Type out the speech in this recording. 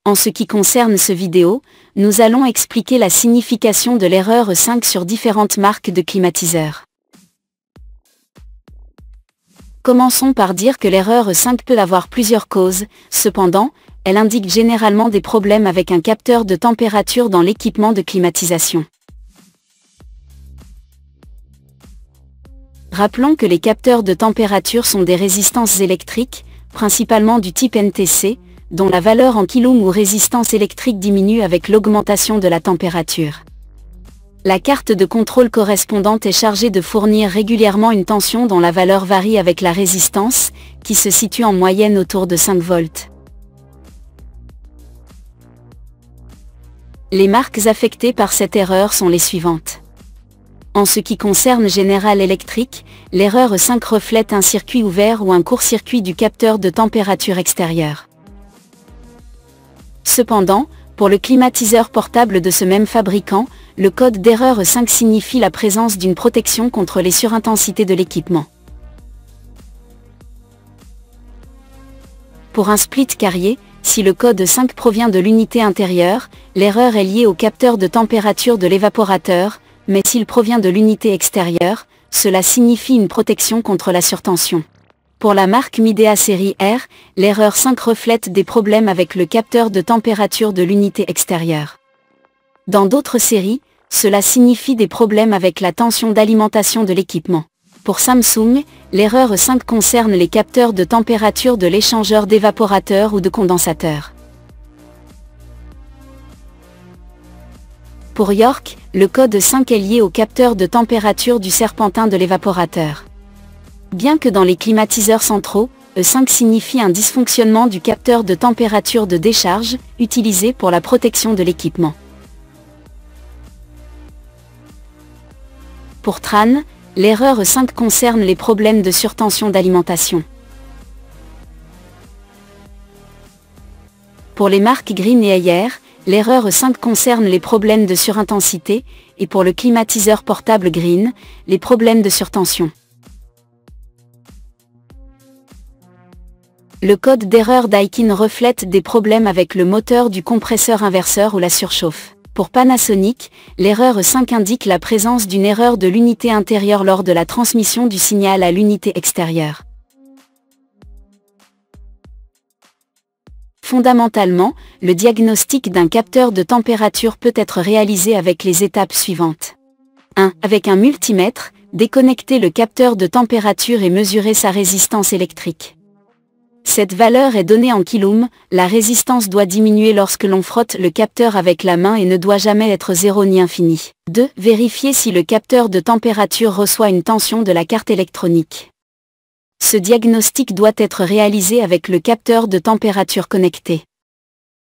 En ce qui concerne ce vidéo, nous allons expliquer la signification de l'erreur 5 sur différentes marques de climatiseurs. Commençons par dire que l'erreur 5 peut avoir plusieurs causes, cependant, elle indique généralement des problèmes avec un capteur de température dans l'équipement de climatisation. Rappelons que les capteurs de température sont des résistances électriques, principalement du type NTC, dont la valeur en kOhm ou résistance électrique diminue avec l'augmentation de la température. La carte de contrôle correspondante est chargée de fournir régulièrement une tension dont la valeur varie avec la résistance, qui se situe en moyenne autour de 5 volts. Les marques affectées par cette erreur sont les suivantes. En ce qui concerne General Electric, l'erreur 5 reflète un circuit ouvert ou un court-circuit du capteur de température extérieure. Cependant, pour le climatiseur portable de ce même fabricant, le code d'erreur 5 signifie la présence d'une protection contre les surintensités de l'équipement. Pour un split carrier, si le code 5 provient de l'unité intérieure, l'erreur est liée au capteur de température de l'évaporateur, mais s'il provient de l'unité extérieure, cela signifie une protection contre la surtension. Pour la marque Midea série R, l'erreur 5 reflète des problèmes avec le capteur de température de l'unité extérieure. Dans d'autres séries, cela signifie des problèmes avec la tension d'alimentation de l'équipement. Pour Samsung, l'erreur 5 concerne les capteurs de température de l'échangeur d'évaporateur ou de condensateur. Pour York, le code 5 est lié au capteur de température du serpentin de l'évaporateur. Bien que dans les climatiseurs centraux, E5 signifie un dysfonctionnement du capteur de température de décharge, utilisé pour la protection de l'équipement. Pour Tran, l'erreur 5 concerne les problèmes de surtension d'alimentation. Pour les marques Green et Haier, l'erreur 5 concerne les problèmes de surintensité, et pour le climatiseur portable Green, les problèmes de surtension. Le code d'erreur Daikin reflète des problèmes avec le moteur du compresseur inverseur ou la surchauffe. Pour Panasonic, l'erreur 5 indique la présence d'une erreur de l'unité intérieure lors de la transmission du signal à l'unité extérieure. Fondamentalement, le diagnostic d'un capteur de température peut être réalisé avec les étapes suivantes. 1. Avec un multimètre, déconnecter le capteur de température et mesurer sa résistance électrique. Cette valeur est donnée en kOhm, la résistance doit diminuer lorsque l'on frotte le capteur avec la main et ne doit jamais être 0 ni infini. 2. Vérifier si le capteur de température reçoit une tension de la carte électronique. Ce diagnostic doit être réalisé avec le capteur de température connecté.